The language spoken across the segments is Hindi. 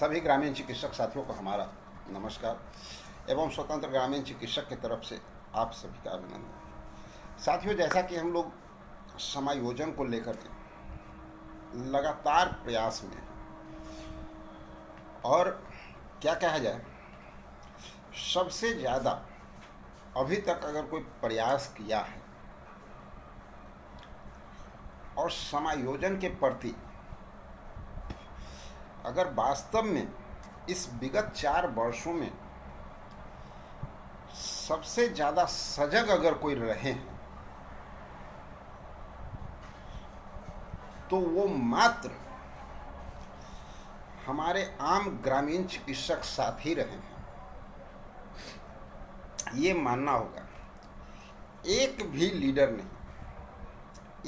सभी ग्रामीण चिकित्सक साथियों को हमारा नमस्कार एवं स्वतंत्र ग्रामीण चिकित्सक की तरफ से आप सभी का अभिनंदन। साथियों, जैसा कि हम लोग समायोजन को लेकर के लगातार प्रयास में हैं और क्या कहा जाए, सबसे ज़्यादा अभी तक अगर कोई प्रयास किया है और समायोजन के प्रति अगर वास्तव में इस विगत 4 वर्षों में सबसे ज़्यादा सजग अगर कोई रहे हैं तो वो मात्र हमारे आम ग्रामीण चिकित्सक साथी रहे हैं। ये मानना होगा, एक भी लीडर नहीं,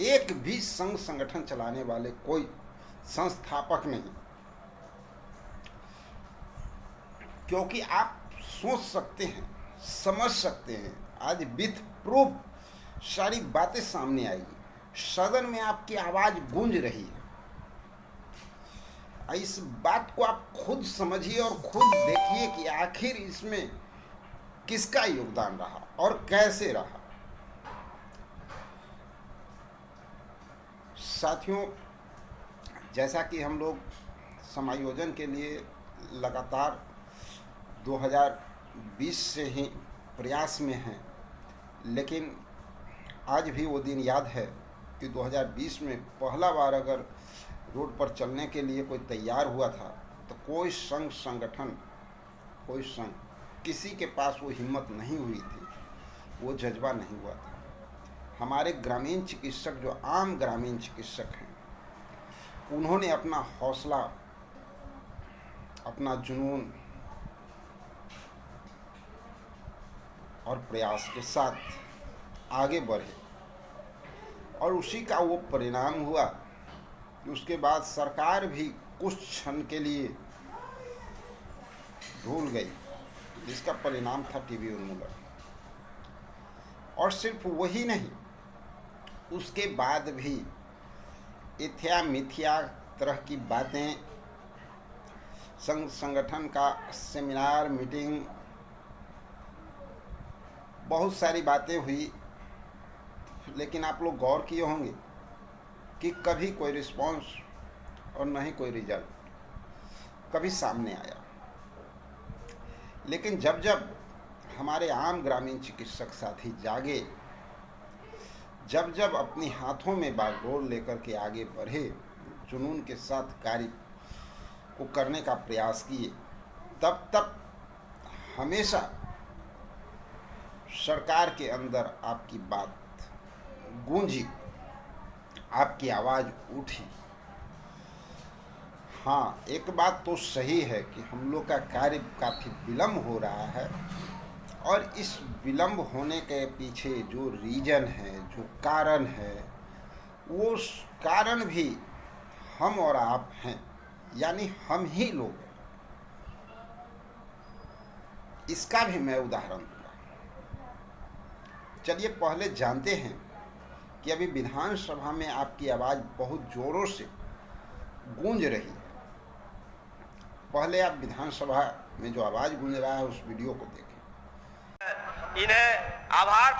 एक भी संघ संगठन चलाने वाले कोई संस्थापक नहीं, क्योंकि आप सोच सकते हैं, समझ सकते हैं, आज विथ प्रूफ सारी बातें सामने आएगी। सदन में आपकी आवाज़ गूंज रही है। इस बात को आप खुद समझिए और खुद देखिए कि आखिर इसमें किसका योगदान रहा और कैसे रहा। साथियों, जैसा कि हम लोग समायोजन के लिए लगातार 2020 से ही प्रयास में हैं, लेकिन आज भी वो दिन याद है कि 2020 में पहला बार अगर रोड पर चलने के लिए कोई तैयार हुआ था तो कोई संघ संगठन, कोई संघ, किसी के पास वो हिम्मत नहीं हुई थी, वो जज्बा नहीं हुआ था। हमारे ग्रामीण चिकित्सक, जो आम ग्रामीण चिकित्सक हैं, उन्होंने अपना हौसला, अपना जुनून और प्रयास के साथ आगे बढ़े और उसी का वो परिणाम हुआ कि उसके बाद सरकार भी कुछ क्षण के लिए भूल गई, जिसका परिणाम था टीबी उन्मूलन। और सिर्फ वही नहीं, उसके बाद भी इथ्या मिथ्या तरह की बातें, संघ संगठन का सेमिनार, मीटिंग, बहुत सारी बातें हुई, लेकिन आप लोग गौर किए होंगे कि कभी कोई रिस्पॉन्स और न ही कोई रिजल्ट कभी सामने आया। लेकिन जब जब हमारे आम ग्रामीण चिकित्सक साथी जागे, जब जब अपनी हाथों में बागडोर लेकर के आगे बढ़े, जुनून के साथ कार्य को करने का प्रयास किए, तब तब हमेशा सरकार के अंदर आपकी बात गूंजी, आपकी आवाज़ उठी। हाँ, एक बात तो सही है कि हम लोग का कार्य काफ़ी विलम्ब हो रहा है और इस विलम्ब होने के पीछे जो रीजन है, जो कारण है, वो कारण भी हम और आप हैं, यानी हम ही लोग हैं। इसका भी मैं उदाहरण दूंगा। चलिए पहले जानते हैं कि अभी विधानसभा में आपकी आवाज़ बहुत ज़ोरों से गूंज रही है। पहले आप विधानसभा में जो आवाज़ गूंज रहा है उस वीडियो को देखें। इन्हें आभार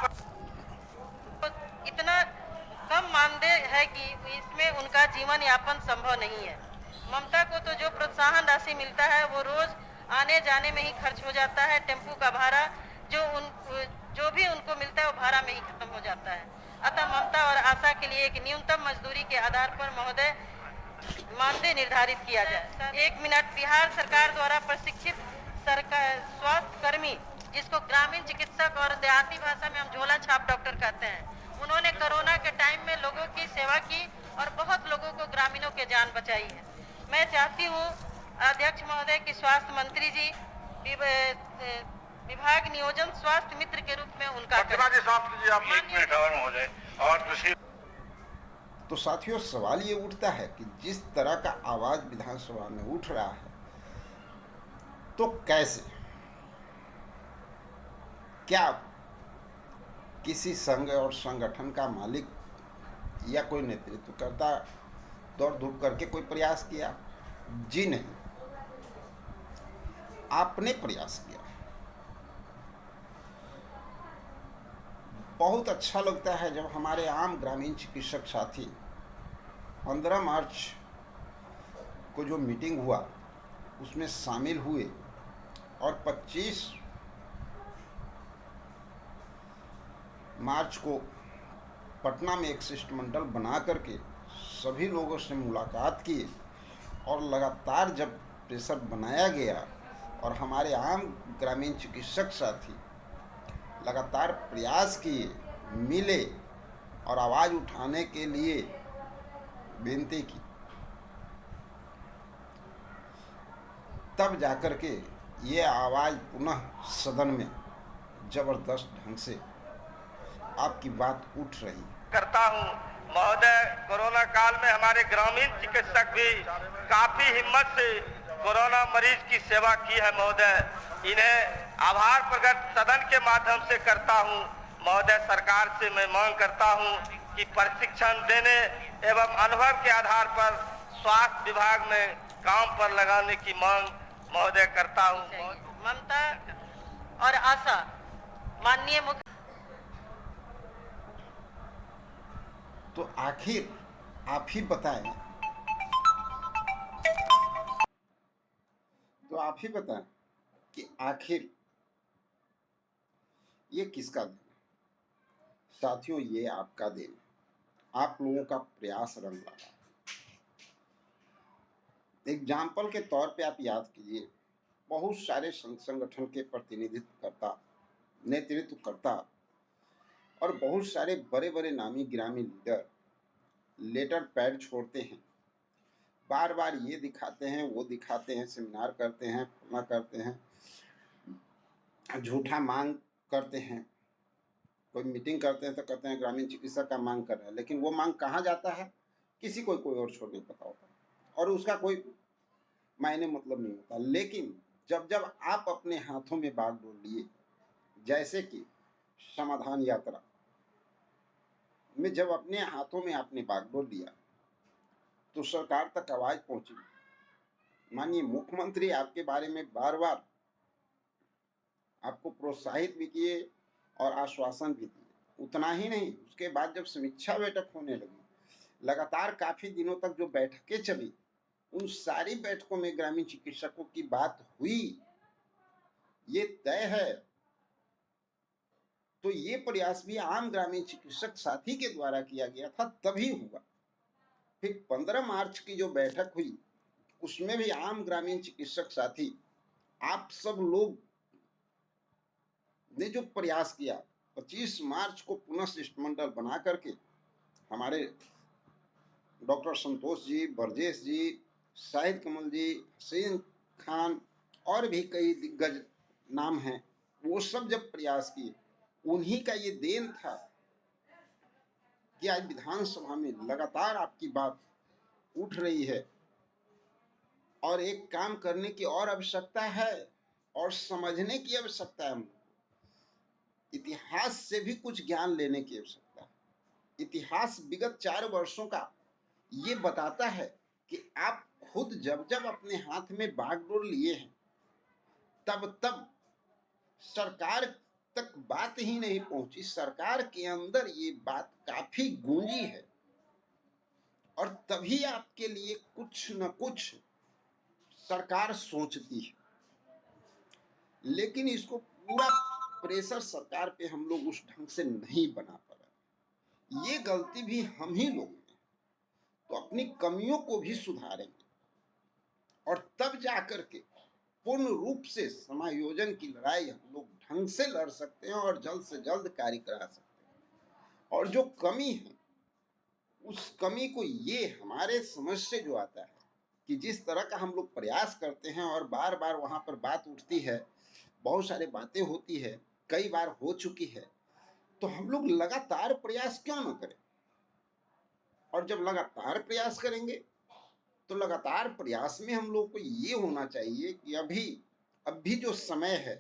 इतना कम मानदेय है कि इसमें उनका जीवन यापन संभव नहीं है। ममता को तो जो प्रोत्साहन राशि मिलता है वो रोज आने जाने में ही खर्च हो जाता है। टेम्पू का भाड़ा जो भी उनको मिलता है वो भाड़ा में ही खत्म हो जाता है। अतः ममता और आशा के लिए एक न्यूनतम मजदूरी के आधार पर महोदय मानदेय निर्धारित किया जाए। 1 मिनट। बिहार सरकार द्वारा प्रशिक्षित स्वास्थ्य कर्मी, जिसको ग्रामीण चिकित्सक और देहाती भाषा में हम झोला छाप डॉक्टर कहते हैं, उन्होंने कोरोना के टाइम में लोगों की सेवा की और बहुत लोगों को, ग्रामीणों के जान बचाई है। मैं चाहती हूँ अध्यक्ष महोदय की स्वास्थ्य मंत्री जी विभाग नियोजन स्वास्थ्य मित्र के रूप में उनका तो साथियों, सवाल ये उठता है कि जिस तरह का आवाज़ विधानसभा में उठ रहा है, तो कैसे, क्या किसी संघ और संगठन का मालिक या कोई नेतृत्व करता दौड़ धूप करके कोई प्रयास किया? जी नहीं। आपने प्रयास किया। बहुत अच्छा लगता है जब हमारे आम ग्रामीण चिकित्सक साथी 15 मार्च को जो मीटिंग हुआ उसमें शामिल हुए और 25 मार्च को पटना में एक शिष्टमंडल बना करके सभी लोगों से मुलाकात की और लगातार जब प्रेशर बनाया गया और हमारे आम ग्रामीण चिकित्सक साथी लगातार प्रयास किए, मिले और आवाज़ उठाने के लिए विनती की, तब जाकर के ये आवाज़ पुनः सदन में जबरदस्त ढंग से आपकी बात उठ रही करता हूँ। महोदय, कोरोना काल में हमारे ग्रामीण चिकित्सक भी काफी हिम्मत से कोरोना मरीज की सेवा की है महोदय। इन्हें आभार प्रकट सदन के माध्यम से करता हूँ। महोदय, सरकार से मैं मांग करता हूँ कि प्रशिक्षण देने एवं अनुभव के आधार पर स्वास्थ्य विभाग में काम पर लगाने की मांग महोदय करता हूँ। ममता और आशा माननीय मुख्य तो आखिर आप ही बताएं, कि आखिर ये किसका देन है? साथियों, ये आपका देन है। आप लोगों का प्रयास रंग लाया। एग्जाम्पल के तौर पे आप याद कीजिए, बहुत सारे संगठन के नेतृत्व करता और बहुत सारे बड़े बड़े नामी गिरामी लीडर लेटर पैड छोड़ते हैं, बार बार ये दिखाते हैं, वो दिखाते हैं, सेमिनार करते हैं, फला करते हैं, झूठा मांग करते हैं। कोई मीटिंग करते हैं तो कहते हैं ग्रामीण चिकित्सक का मांग कर रहे हैं, लेकिन वो मांग कहाँ जाता है किसी को कोई और छोड़ नहीं पता होता और उसका कोई मायने मतलब नहीं होता। लेकिन जब जब आप अपने हाथों में बागडोर लिए, जैसे कि समाधान यात्रा में जब अपने हाथों में आपने बागडोर लिया तो सरकार तक आवाज पहुंची। माननीय मुख्यमंत्री आपके बारे में बार बार आपको प्रोत्साहित भी किए और आश्वासन भी दिए। उतना ही नहीं, उसके बाद जब समीक्षा बैठक होने लगी, लगातार काफी दिनों तक जो बैठकें चली, उन सारी बैठकों में ग्रामीण चिकित्सकों की बात हुई, ये तय है। तो ये प्रयास भी आम ग्रामीण चिकित्सक साथी के द्वारा किया गया था, तभी हुआ। फिर 15 मार्च की जो बैठक हुई उसमें भी आम ग्रामीण चिकित्सक साथी आप सब लोग ने जो प्रयास किया, 25 मार्च को पुनः शिष्टमंडल बना करके हमारे डॉक्टर संतोष जी, बरजेश जी, शाहिद कमल जी, हसीन खान और भी कई दिग्गज नाम हैं, वो सब जब प्रयास किए, उन्हीं का ये देन था कि आज विधानसभा में लगातार आपकी बात उठ रही है। और एक काम करने की और आवश्यकता है और समझने की आवश्यकता है। इतिहास से भी कुछ ज्ञान लेने की आवश्यकता है। इतिहास विगत 4 वर्षों का ये बताता है कि आप खुद जब जब अपने हाथ में बागडोर लिए हैं, तब तब सरकार तक बात ही नहीं पहुंची। सरकार के अंदर ये बात काफी गूंजी है और तभी आपके लिए कुछ न कुछ सरकार सोचती है। लेकिन इसको पूरा प्रेशर सरकार पे हम लोग उस ढंग से नहीं बना पा रहे। ये गलती भी हम ही लोग हैं, तो अपनी कमियों को भी सुधारेंगे और तब जाकर के पूर्ण रूप से समायोजन की लड़ाई हम लोग ढंग से लड़ सकते हैं और जल्द से जल्द कार्य करा सकते हैं। और जो कमी है, उस कमी को, ये हमारे समझ से जो आता है कि जिस तरह का हम लोग प्रयास करते हैं और बार बार वहां पर बात उठती है, बहुत सारी बातें होती है, कई बार हो चुकी है, तो हम लोग लगातार प्रयास क्यों न करें। और जब लगातार प्रयास करेंगे तो लगातार प्रयास में हम लोग को ये होना चाहिए कि अभी जो समय है,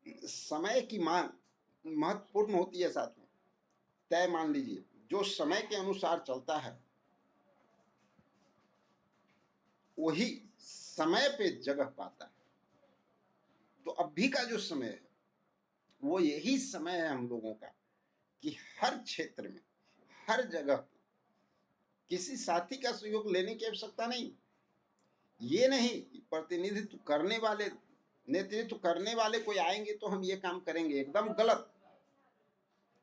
समय की मांग महत्वपूर्ण होती है। साथ में तय मान लीजिए, जो समय के अनुसार चलता है वही समय पे जगह पाता है। अभी का जो समय है वो यही समय है हम लोगों का कि हर क्षेत्र में, हर जगह किसी साथी का सहयोग लेने की आवश्यकता नहीं। ये नहीं कि नेतृत्व करने वाले कोई आएंगे तो हम ये काम करेंगे, एकदम गलत।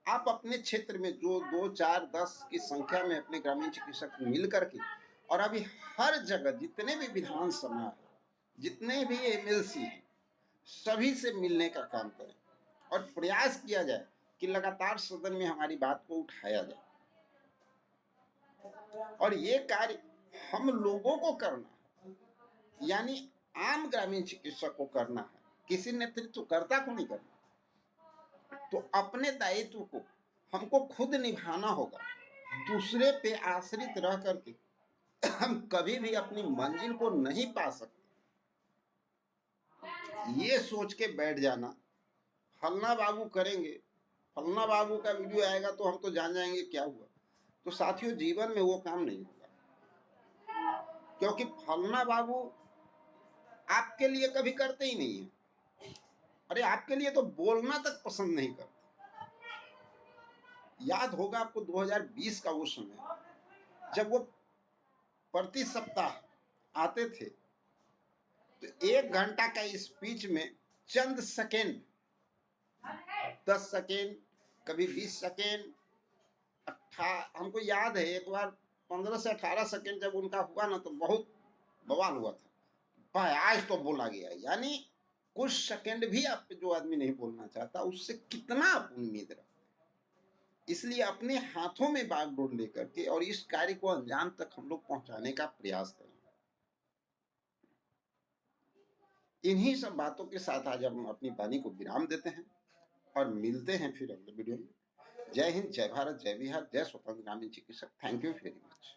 आप अपने क्षेत्र में जो 2, 4, 10 की संख्या में अपने ग्रामीण चिकित्सक मिल करके, और अभी हर जगह जितने भी विधानसभा है, जितने भी एमएलसी हैं, सभी से मिलने का काम करें और प्रयास किया जाए कि लगातार सदन में हमारी बात को उठाया जाए। और ये कार्य हम लोगों को करना है, यानी आम ग्रामीण चिकित्सक को करना है, किसी नेतृत्वकर्ता को नहीं करना। तो अपने दायित्व को हमको खुद निभाना होगा। दूसरे पे आश्रित रह करके हम कभी भी अपनी मंजिल को नहीं पा सकते। ये सोच के बैठ जाना, फलना बाबू करेंगे, फलना बाबू का वीडियो आएगा तो हम तो जान जाएंगे क्या हुआ, तो साथियों जीवन में वो काम नहीं होगा। क्योंकि फलना बाबू आपके लिए कभी करते ही नहीं है। अरे आपके लिए तो बोलना तक पसंद नहीं करते। याद होगा आपको 2020 का वो समय जब वो प्रति सप्ताह आते थे तो 1 घंटा का स्पीच में चंद सेकेंड, 10 सेकेंड, कभी 20 सेकेंड, हमको याद है एक बार 15 से 18 सेकेंड जब उनका हुआ ना तो बहुत बवाल हुआ था। भाई आज तो बोला गया, यानी कुछ सेकंड भी आप जो आदमी नहीं बोलना चाहता उससे कितना आप उम्मीद रखते। इसलिए अपने हाथों में बागडोर लेकर के और इस कार्य को अंजाम तक हम लोग पहुंचाने का प्रयास करें। इन्हीं सब बातों के साथ आज हम अपनी वाणी को विराम देते हैं और मिलते हैं फिर अगले वीडियो में। जय हिंद, जय भारत, जय बिहार, जय स्वतंत्र ग्रामीण चिकित्सक। Thank you very much.